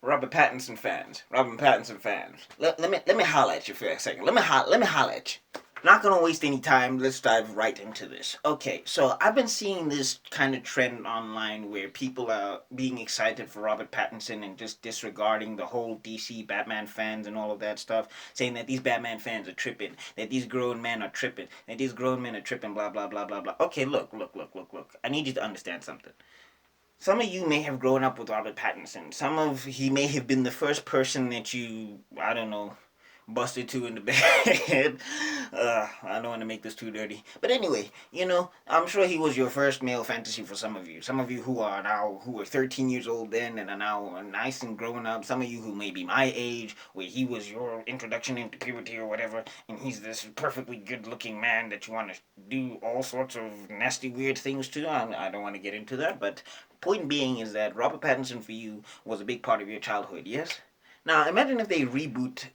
Robert Pattinson fans, Robert Pattinson fans. Let me holler at you for a second. Let me holler at you. Not gonna waste any time. Let's dive right into this. Okay, so I've been seeing this kind of trend online where people are being excited for Robert Pattinson and just disregarding the whole DC Batman fans and all of that stuff, saying that these Batman fans are tripping, that these grown men are tripping, that these grown men are tripping, blah blah blah blah blah. Okay, look. I need you to understand something. Some of you may have grown up with Robert Pattinson. He may have been the first person that you, I don't know, busted to in the bed. I don't want to make this too dirty. But anyway, I'm sure he was your first male fantasy for some of you. Some of you who were 13 years old then and are now nice and grown up. Some of you who may be my age, where he was your introduction into puberty or whatever, and he's this perfectly good looking man that you want to do all sorts of nasty, weird things to. I don't want to get into that, but point being is that Robert Pattinson for you was a big part of your childhood, yes? Now imagine if they reboot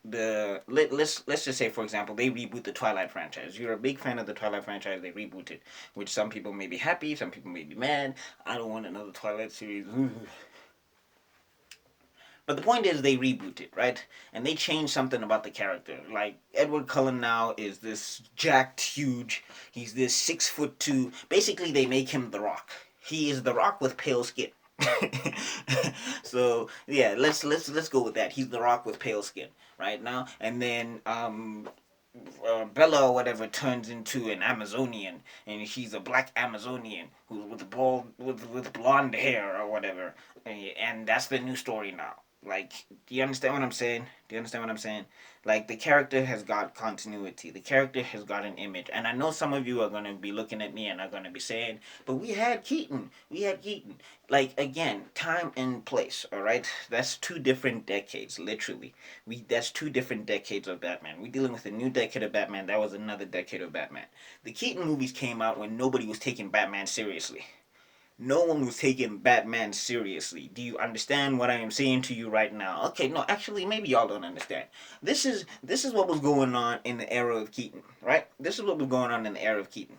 let's just say for example they reboot the Twilight franchise. You're a big fan of the Twilight franchise. They reboot it, which some people may be happy, some people may be mad. I don't want another Twilight series. But the point is they reboot it, right? And they change something about the character. Like Edward Cullen now is this jacked, huge. He's this 6'2". Basically, they make him the Rock. He is the Rock with pale skin. So yeah, let's go with that. He's the Rock with pale skin right now, and then Bella or whatever turns into an Amazonian, and she's a black Amazonian who's with bald with blonde hair or whatever, and that's the new story now. Like, do you understand what I'm saying? Do you understand what I'm saying? Like, the character has got continuity. The character has got an image. And I know some of you are going to be looking at me and are going to be saying, but we had Keaton. We had Keaton. Like, again, time and place, all right? That's two different decades, literally. That's two different decades of Batman. We're dealing with a new decade of Batman. That was another decade of Batman. The Keaton movies came out when nobody was taking Batman seriously. No one was taking Batman seriously. Do you understand what I am saying to you right now? Okay, no, actually, maybe y'all don't understand. This is what was going on in the era of Keaton, right? This is what was going on in the era of Keaton.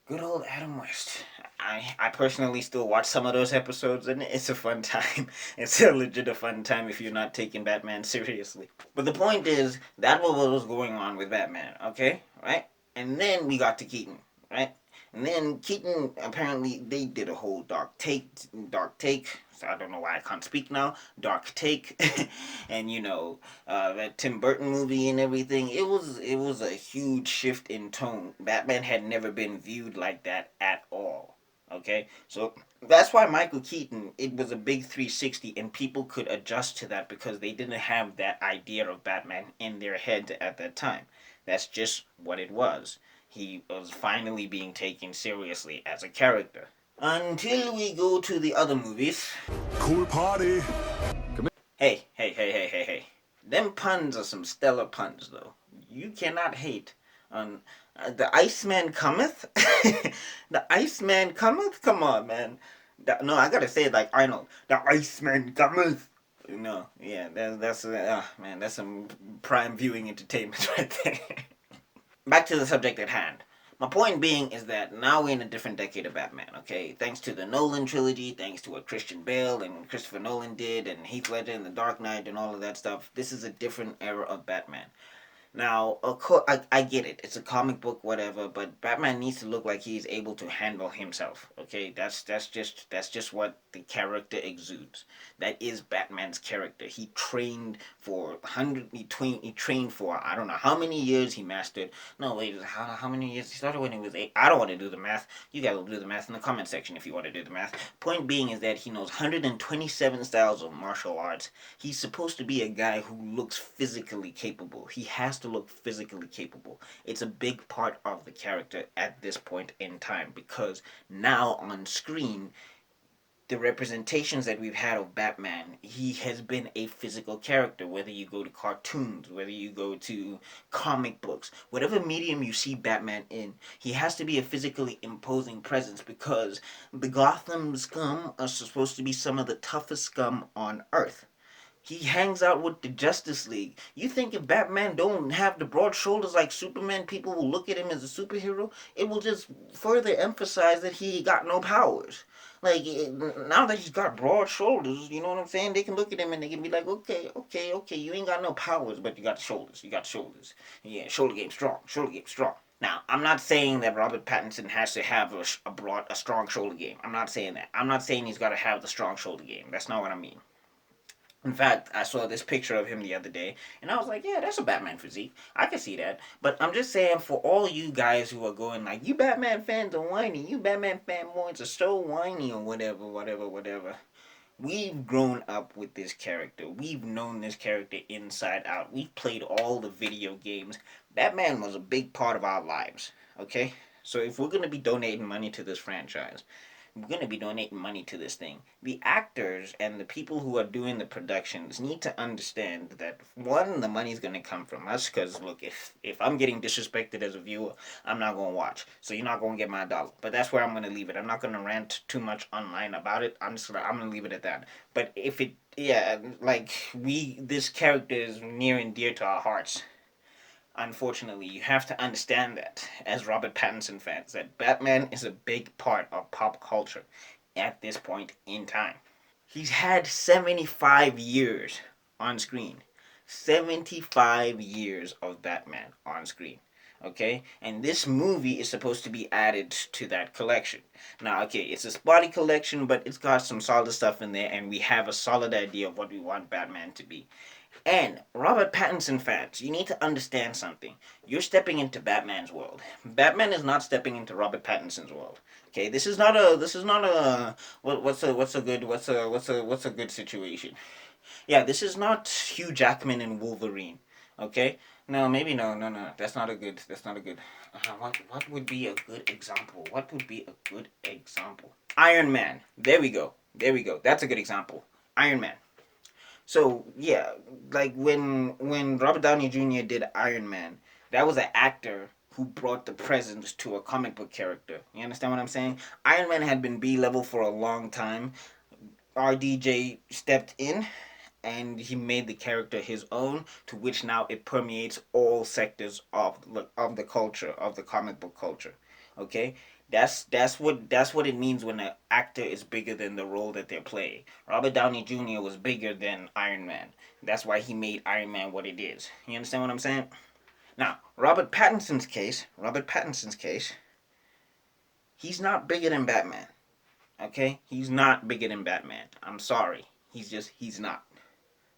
Good old Adam West. I personally still watch some of those episodes, and it's a fun time. It's a legit a fun time if you're not taking Batman seriously. But the point is, that was what was going on with Batman, okay? Right? And then we got to Keaton, right? And then Keaton, apparently, they did a whole dark take. So I don't know why I can't speak now. Dark take, and that Tim Burton movie and everything. It was a huge shift in tone. Batman had never been viewed like that at all. Okay, so that's why Michael Keaton, it was a big 360, and people could adjust to that because they didn't have that idea of Batman in their head at that time. That's just what it was. He was finally being taken seriously as a character. Until we go to the other movies. Cool party. Hey. Them puns are some stellar puns, though. You cannot hate on the Iceman cometh. The Iceman cometh. Come on, man. No, I gotta say it like Arnold. The Iceman cometh. No, yeah, man, that's some prime viewing entertainment right there. Back to the subject at hand. My point being is that now we're in a different decade of Batman, okay? Thanks to the Nolan trilogy, thanks to what Christian Bale and Christopher Nolan did, and Heath Ledger and The Dark Knight and all of that stuff, this is a different era of Batman. Now, of course, I get it. It's a comic book, whatever. But Batman needs to look like he's able to handle himself. Okay, that's just what the character exudes. That is Batman's character. He trained for he trained for I don't know how many years he mastered. No, wait, how many years? He started when he was 8. I don't want to do the math. You guys will do the math in the comment section if you want to do the math. Point being is that he knows 127 styles of martial arts. He's supposed to be a guy who looks physically capable. He has to look physically capable. It's a big part of the character at this point in time because now on screen the representations that we've had of Batman, he has been a physical character. Whether you go to cartoons, whether you go to comic books, whatever medium you see Batman in, he has to be a physically imposing presence because the Gotham scum are supposed to be some of the toughest scum on Earth. He hangs out with the Justice League. You think if Batman don't have the broad shoulders like Superman, people will look at him as a superhero? It will just further emphasize that he got no powers. Like now that he's got broad shoulders, you know what I'm saying? They can look at him and they can be like, okay, okay, okay, you ain't got no powers, but you got shoulders. You got shoulders. Yeah, shoulder game strong. Shoulder game strong. Now, I'm not saying that Robert Pattinson has to have a strong shoulder game. I'm not saying that. I'm not saying he's got to have the strong shoulder game. That's not what I mean. In fact, I saw this picture of him the other day, and I was like, yeah, that's a Batman physique. I can see that. But I'm just saying, for all you guys who are going like, you Batman fans are whiny, you Batman fanboys are so whiny, or whatever, whatever, whatever. We've grown up with this character. We've known this character inside out. We've played all the video games. Batman was a big part of our lives, okay? So if we're going to be donating money to this franchise, we're going to be donating money to this thing. The actors and the people who are doing the productions need to understand that, one, the money's going to come from us, because look, if I'm getting disrespected as a viewer, I'm not going to watch, so you're not going to get my dollar. But that's where I'm going to leave it. I'm not going to rant too much online about it. I'm going to leave it at that. But if it, yeah, like, this character is near and dear to our hearts. Unfortunately, you have to understand that, as Robert Pattinson fans, that Batman is a big part of pop culture at this point in time. He's had 75 years on screen. 75 years of Batman on screen. Okay? And this movie is supposed to be added to that collection. Now, okay, it's a spotty collection, but it's got some solid stuff in there, and we have a solid idea of what we want Batman to be. And Robert Pattinson fans, you need to understand something. You're stepping into Batman's world. Batman is not stepping into Robert Pattinson's world. Okay, this is not a what's a good situation. Yeah, this is not Hugh Jackman and Wolverine. Okay? No, maybe no. That's not a good. What would be a good example? What would be a good example? Iron Man. There we go. There we go. That's a good example. Iron Man. So yeah, like when Robert Downey Jr. did Iron Man, that was an actor who brought the presence to a comic book character. You understand what I'm saying? Iron Man had been B level for a long time. RDJ stepped in and he made the character his own, to which now it permeates all sectors of the culture, of the comic book culture. Okay, that's what it means when an actor is bigger than the role that they're playing. Robert Downey Jr. was bigger than Iron Man. That's why he made Iron Man what it is. You understand what I'm saying? Now, Robert Pattinson's case, he's not bigger than Batman. Okay, he's not bigger than Batman. I'm sorry, he's not.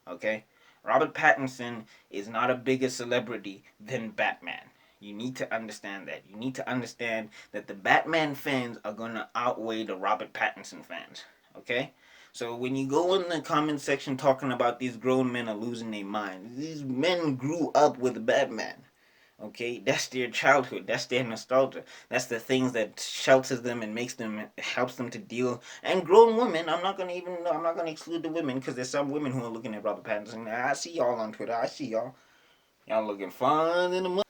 Okay? Robert Pattinson is not a bigger celebrity than Batman. You need to understand that. You need to understand that the Batman fans are going to outweigh the Robert Pattinson fans. Okay? So when you go in the comment section talking about these grown men are losing their minds, these men grew up with Batman. Okay, that's their childhood. That's their nostalgia. That's the things that shelters them and helps them to deal. And grown women, I'm not gonna exclude the women because there's some women who are looking at Robert Pattinson. I see y'all on Twitter. I see y'all. Y'all looking fun in the mud.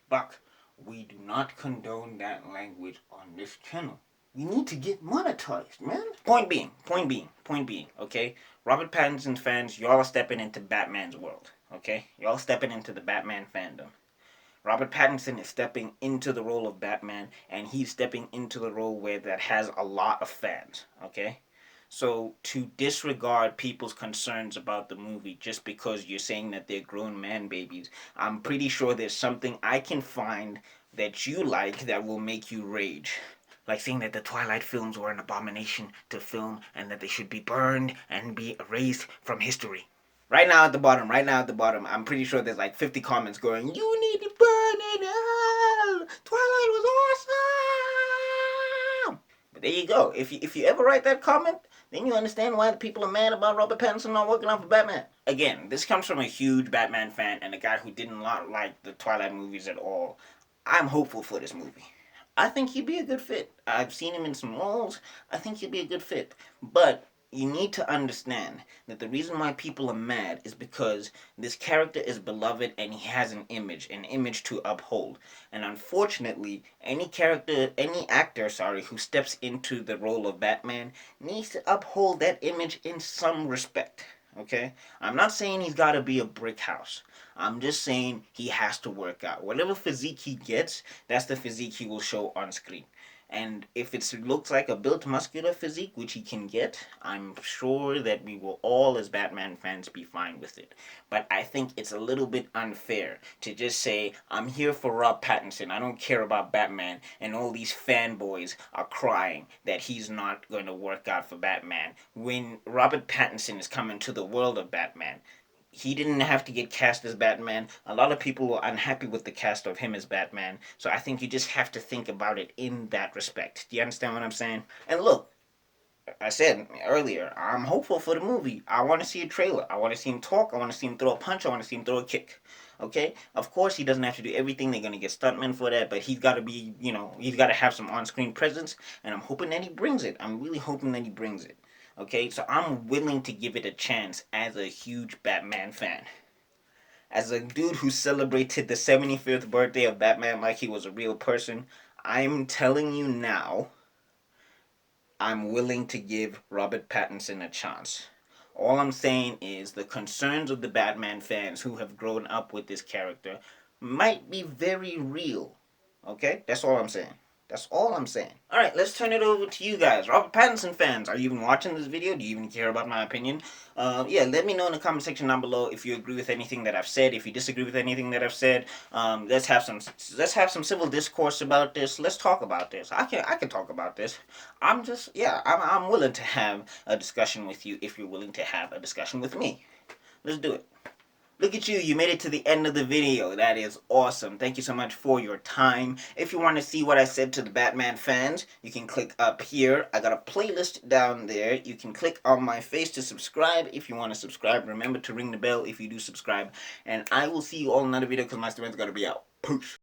Buck, we do not condone that language on this channel. We need to get monetized, man. Point being, okay? Robert Pattinson fans, y'all are stepping into Batman's world, okay? Y'all stepping into the Batman fandom. Robert Pattinson is stepping into the role of Batman, and he's stepping into the role where that has a lot of fans, okay? So to disregard people's concerns about the movie just because you're saying that they're grown man babies, I'm pretty sure there's something I can find that you like that will make you rage. Like saying that the Twilight films were an abomination to film and that they should be burned and be erased from history. Right now at the bottom, I'm pretty sure there's like 50 comments going, you need to burn it all! Twilight was awesome! But there you go. If you ever write that comment, then you understand why the people are mad about Robert Pattinson not working on for Batman. Again, this comes from a huge Batman fan and a guy who didn't like the Twilight movies at all. I'm hopeful for this movie. I think he'd be a good fit. I've seen him in some roles. I think he'd be a good fit. But you need to understand that the reason why people are mad is because this character is beloved and he has an image to uphold. And unfortunately, any actor, sorry, who steps into the role of Batman needs to uphold that image in some respect. Okay? I'm not saying he's got to be a brick house. I'm just saying he has to work out. Whatever physique he gets, that's the physique he will show on screen. And if it looks like a built muscular physique, which he can get, I'm sure that we will all, as Batman fans, be fine with it. But I think it's a little bit unfair to just say, I'm here for Rob Pattinson, I don't care about Batman, and all these fanboys are crying that he's not going to work out for Batman when Robert Pattinson is coming to the world of Batman. He didn't have to get cast as Batman. A lot of people were unhappy with the cast of him as Batman. So I think you just have to think about it in that respect. Do you understand what I'm saying? And look, I said earlier, I'm hopeful for the movie. I want to see a trailer. I want to see him talk. I want to see him throw a punch. I want to see him throw a kick. Okay? Of course, he doesn't have to do everything. They're going to get stuntmen for that, but he's got to be, he's got to have some on screen presence, and I'm hoping that he brings it. I'm really hoping that he brings it. Okay? So I'm willing to give it a chance as a huge Batman fan. As a dude who celebrated the 75th birthday of Batman like he was a real person, I'm telling you now, I'm willing to give Robert Pattinson a chance. All I'm saying is the concerns of the Batman fans who have grown up with this character might be very real. Okay? That's all I'm saying. That's all I'm saying. Alright, let's turn it over to you guys. Robert Pattinson fans, are you even watching this video? Do you even care about my opinion? Yeah, let me know in the comment section down below if you agree with anything that I've said, if you disagree with anything that I've said. Let's have some civil discourse about this. Let's talk about this. I can talk about this. I'm willing to have a discussion with you if you're willing to have a discussion with me. Let's do it. Look at you, you made it to the end of the video. That is awesome. Thank you so much for your time. If you want to see what I said to the Batman fans, you can click up here. I got a playlist down there. You can click on my face to subscribe if you want to subscribe. Remember to ring the bell if you do subscribe. And I will see you all in another video because my stream's got to be out. Peace.